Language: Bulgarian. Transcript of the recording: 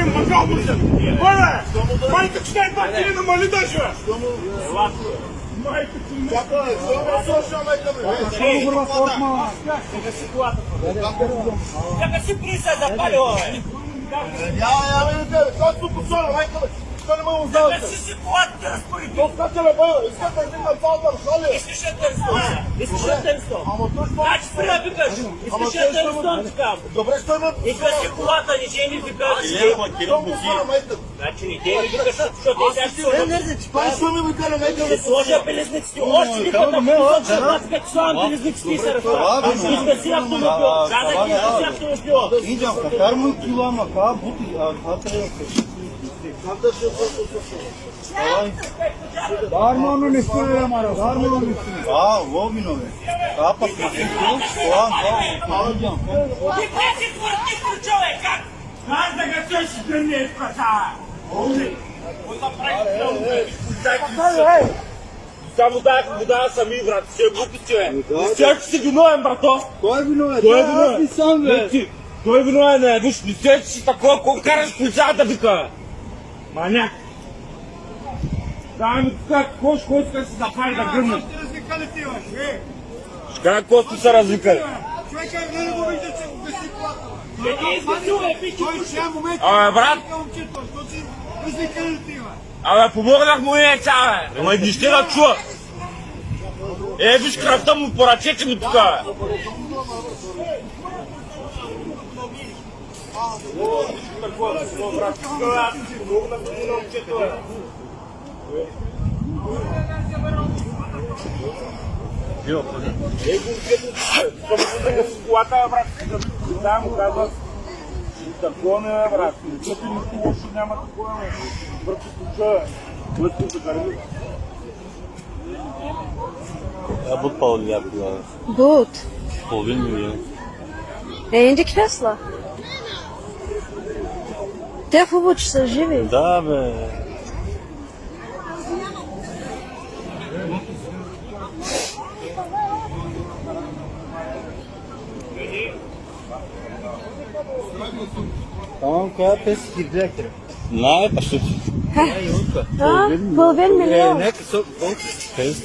Ей, макал бурсен! Оле! Майка, читай това ти на мали даже! Майка ти не... Чакай, слушай, майка ми! Чакай си приса да палio! Я видите, как тук посоля, майка ми! Що не мога Чакай узнавате? си си колата разпореди! То скача ли бъде? Искате да дигна цялата шали? Искаш ли терстон? Искаш ли терстон? Ама той що... Значи спри да викаш! Искаш ли терстон, чекам? Добре, що има... Искаш си колата, не дей ми викаш! Що посоля, майка? Значи не дей ми викаш, защото те сега ще сложа. Той що ми викара, майка ми? Ще сложа белезниците, още ли като посоча, аз като слагам белезниците и се разправя. Искаш си автомобил, казах ти си автомобил. Идем, какар му кила, мака, бути, това трябва да се... Darmanı üstüne yamarım, darmanı üstüne. Aa, o minove. Kapak makinku, soğan, alacağım. Ти песи квартиру, човек, как? Аз да га се ще не е спасава! Кой да прави само дай вода сами, брат, ще е глупости, бе. Ще си виновен, брато. Кой е виновен? Той е виновен. Аз не съм, бе. Той е виновен, виж, не се си такова, колко караш полицая да вика. Маняк. Дай ми тук, кой иска да се запали да гръмне. Ще развикали ти, бе! Как Косто се развикали? Човека не го вижда, че го гаси колата. Не изгасувай, пичи. Той ще момент... Абе, брат. Що си развикали ти, бе? Абе, помогнах му и еца, бе. Ама не ще да чува. Виж кръвта му по ръцете ми тук, бе. Колата, брат, да му казват, такова не е, брат, като нищо лошо няма такова, върху случая, което се загарви. Abut Paul yapıyor. Gut. Paul bilmiyor. In die Knössler. Der побочится живи. Da be. Tamam, kaya pes girecektir. Ne yapıyorsun? Ha? Половин миллион. Ne kısa? Pes.